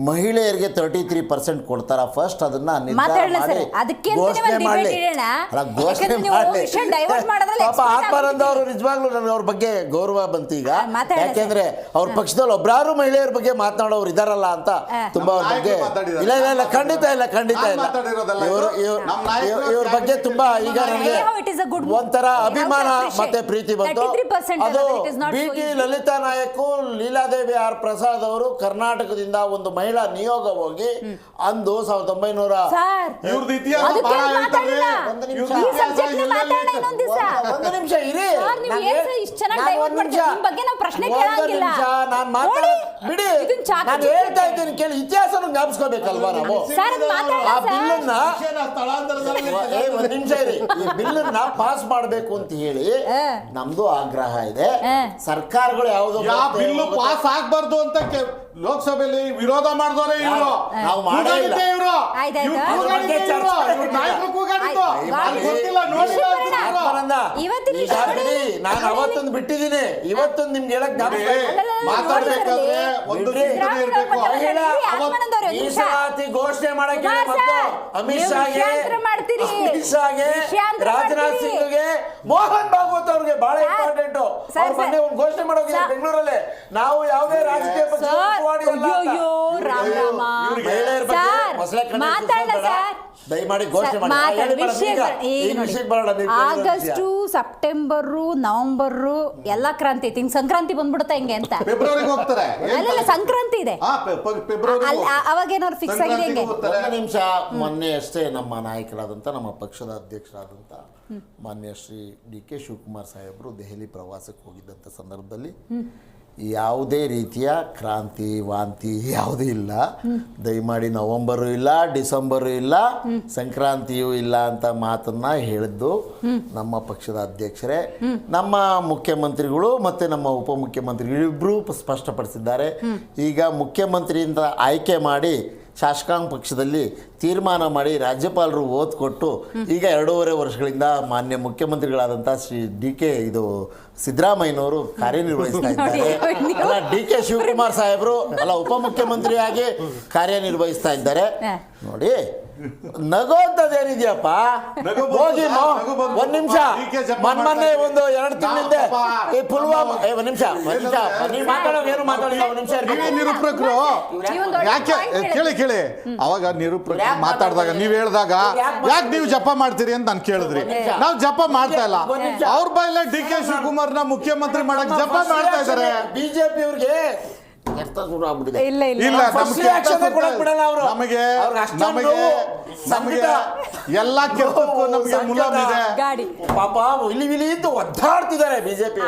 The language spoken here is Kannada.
ಮಹಿಳೆಯರಿಗೆ 33% ಕೊಡ್ತಾರ ಫಸ್ಟ್ ಅದನ್ನ ನಿರ್ಧಾರ ಮಾತಾಡಲ್ಲ ಮಾಡಿ ಸರ್, ಅದಕ್ಕೆ ಅಂತಾನೆ ಘೋಷಣೆ ಒಂದು ಮಾಡಿ debate ಇಡೋಣ. ಅಲ್ಲ, ಘೋಷಣೆ ಯಾಕಂದ್ರೆ ನೀವು ಮಾಡಿ ವಿಷಯ divert ಮಾಡೋದ್ರಲ್ಲಿ ಪಾಪ expert ಆತ್ಮಾನಂದ ಅವರು ಆಗ್ಬಿಟ್ಟಿದ್ದೀರಿ. ನಿಜವಾಗ್ಲೂ ನನಗೆ ಅವ್ರ ಬಗ್ಗೆ ಗೌರವ ಬಂತು ಈಗ ಮಾತಾಡಿ ಯಾಕೆಂದ್ರೆ ಅವ್ರ ಪಕ್ಷದಲ್ಲಿ ಒಬ್ರಾರು ಮಹಿಳೆಯರ ಬಗ್ಗೆ ಮಾತಾಡೋರು ಇದಾರಲ್ಲ ಅಂತ ತುಂಬಾ ಅವ್ರ ಬಗ್ಗೆ ಇಲ್ಲ ಇಲ್ಲ ಇಲ್ಲ ಖಂಡಿತ ಇಲ್ಲ ಇವ್ರ ಬಗ್ಗೆ ತುಂಬಾ ಈಗ ನನಗೆ ಒಂಥರ ಅಭಿಮಾನ ಮತ್ತೆ ಪ್ರೀತಿ ಬಂತು. ಅದು BT ಲಲಿತಾ ನಾಯಕ್, ಲೀಲಾದೇವಿ ಆರ್ ಪ್ರಸಾದ್ ಅವರು ಕರ್ನಾಟಕದಿಂದ ಒಂದು ಮಹಿಳಾ ನಿಯೋಗ ಹೋಗಿ ಅಂದು 1900 ಇವ್ರದ್ದು ಇತಿಹಾಸ ಬಹಳ ಹೇಳ್ತಾರೆ. ಒಂದು ನಿಮಿಷ ಇರಿ ಬಿಡಿ, ನಾನು ಹೇಳ್ತಾ ಇದ್ದೀನಿ ಕೇಳಿ. ಇತಿಹಾಸನ ಜ್ಞಾಪಿಸ್ಕೋಬೇಕಲ್ವಾ ನಾವು? ಆ ಬಿಲ್ಲನ್ನ ಒಂದ್ ನಿಮಿಷ ಇರಿ, ಈ ಬಿಲ್ಲನ್ನ ಪಾಸ್ ಮಾಡ್ಬೇಕು ಅಂತ ಹೇಳಿ ನಮ್ದು ಆಗ್ರಹ ಇದೆ. ಸರ್ಕಾರಗಳು ಯಾವ್ದು ಬಿಲ್ಲು ಪಾಸ್ ಆಗ್ಬಾರ್ದು ಅಂತ ಲೋಕಸಭೆಯಲ್ಲಿ ವಿರೋಧ ಮಾಡಿದವರೇ ಇವರು. ನಾವು ಮಾಡೇ ಇಲ್ಲ. ನಾನು ಅವತ್ತೊಂದು ಬಿಟ್ಟಿದ್ದೀನಿ, ಇವತ್ತೊಂದು ನಿಮ್ಗೆ ಹೇಳಕ್ ಮಾತಾಡ್ಬೇಕಾದ್ರೆ ಒಂದು ಚಿಂತನೆ ಇರ್ಬೇಕು. ಮೀಸಲಾತಿ ಘೋಷಣೆ ಮಾಡಕ್ಕೆ ಅಮಿತ್ ಶಾಗೆ ರಾಜನಾಥ್ ಸಿಂಗ್ಗೆ ಮೋಹನ್ ಭಾಗವತ್ ಅವ್ರಿಗೆ ಬಹಳ ಇಂಪಾರ್ಟೆಂಟ್. ಅವ್ರ ಮೊನ್ನೆ ಒಂದು ಘೋಷಣೆ ಮಾಡೋಗಿದೆ ಬೆಂಗಳೂರಲ್ಲಿ. ನಾವು ಯಾವುದೇ ರಾಜಕೀಯ ಪಕ್ಷ ದಯಮಾಡಿ ಘೋಷಣೆ ಆಗಸ್ಟ್ ಸೆಪ್ಟೆಂಬರ್ ನವೆಂಬರ್ ಎಲ್ಲ ಕ್ರಾಂತಿ ಐತಿ. ಹಿಂಗ್ ಸಂಕ್ರಾಂತಿ ಬಂದ್ಬಿಡುತ್ತಾ ಹಿಂಗೆ ಅಂತ ಫೆಬ್ರವರಿಗೆ ಹೋಗ್ತಾರೆ. ಅಲ್ಲ ಸಂಕ್ರಾಂತಿ ಇದೆ, ಅವಾಗ ಏನಾದ್ರು ಫಿಕ್ಸ್ ಆಗಿದೆ ಹೆಂಗೆ? ಒಂದು ನಿಮಿಷ. ಮೊನ್ನೆ ಅಷ್ಟೇ ನಮ್ಮ ನಾಯಕರಾದಂಥ ನಮ್ಮ ಪಕ್ಷದ ಅಧ್ಯಕ್ಷರಾದಂಥ ಮಾನ್ಯ ಶ್ರೀ DK ಶಿವಕುಮಾರ್ ಸಾಹೇಬರು ದೆಹಲಿ ಪ್ರವಾಸಕ್ಕೆ ಹೋಗಿದ್ದಂಥ ಸಂದರ್ಭದಲ್ಲಿ ಯಾವುದೇ ರೀತಿಯ ಕ್ರಾಂತಿ ವಾಂತಿ ಯಾವುದೂ ಇಲ್ಲ. ದಯಮಾಡಿ ನವೆಂಬರು ಇಲ್ಲ, ಡಿಸೆಂಬರು ಇಲ್ಲ, ಸಂಕ್ರಾಂತಿಯೂ ಇಲ್ಲ ಅಂತ ಮಾತನ್ನ ಹೇಳಿದ್ದು ನಮ್ಮ ಪಕ್ಷದ ಅಧ್ಯಕ್ಷರೇ. ನಮ್ಮ ಮುಖ್ಯಮಂತ್ರಿಗಳು ಮತ್ತು ನಮ್ಮ ಉಪಮುಖ್ಯಮಂತ್ರಿಗಳು ಇಬ್ಬರೂ ಸ್ಪಷ್ಟಪಡಿಸಿದ್ದಾರೆ. ಈಗ ಮುಖ್ಯಮಂತ್ರಿಯಿಂದ ಆಯ್ಕೆ ಮಾಡಿ ಶಾಸಕಾಂಗ ಪಕ್ಷದಲ್ಲಿ ತೀರ್ಮಾನ ಮಾಡಿ ರಾಜ್ಯಪಾಲರು ಓದ್ ಕೊಟ್ಟು ಈಗ 2.5 ವರ್ಷಗಳಿಂದ ಮಾನ್ಯ ಮುಖ್ಯಮಂತ್ರಿಗಳಾದಂಥ ಶ್ರೀ DK ಸಿದ್ದರಾಮಯ್ಯನವರು ಕಾರ್ಯನಿರ್ವಹಿಸ್ತಾ ಇದ್ದಾರೆ. ಅಲ್ಲ, DK ಶಿವಕುಮಾರ್ ಸಾಹೇಬರು ಅಲ್ಲ ಉಪಮುಖ್ಯಮಂತ್ರಿಯಾಗಿ ಕಾರ್ಯನಿರ್ವಹಿಸ್ತಾ ಇದ್ದಾರೆ. ನೋಡಿ, ನಗೋಂತದೇನಿದೆಯಪ್ಪ? ಹೋಗಿ ಒಂದ್ ನಿಮಿಷ. ಮೊನ್ನೆ ಒಂದು 2 ತಿಂಗಳಿಂದ ಈ ಪುಲ್ವಾಮಾ ಒಂದ್ ನಿಮಿಷ ನೀವು ಮಾತಾಡೋ ಏನು ಮಾತಾಡಿಲ್ಲ. ಒಂದ್ ನಿಮಿಷ. ನಿರೂಪಕರು ಯಾಕೆ ಕೇಳಿ ಅವಾಗ ನಿರೂಪಕರು ಮಾತಾಡಿದಾಗ ನೀವ್ ಹೇಳ್ದಾಗ ಯಾಕೆ ನೀವು ಜಪ ಮಾಡ್ತೀರಿ ಅಂತ ನಾನು ಕೇಳಿದ್ರಿ. ನಾವು ಜಪ ಮಾಡ್ತಾ ಇಲ್ಲ. ಅವ್ರ ಬಾಯಿಲೆ DK ಶಿವಕುಮಾರ್ನ ಮುಖ್ಯಮಂತ್ರಿ ಮಾಡಕ್ ಜಪ ಮಾಡ್ತಾ ಇದಾರೆ. ಬಿಜೆಪಿ ಅವ್ರಿಗೆ ಎಲ್ಲಾ ಕೆಲ್ಸಕ್ಕೂ ನಮಗೆ ಮುಲಾಮ್ ಇದೆ. ಪಾಪ ವಿಲಿ ವಿಲಿ ಅಂತ ಒದ್ದಾಡ್ತಿದ್ದಾರೆ ಬಿಜೆಪಿ.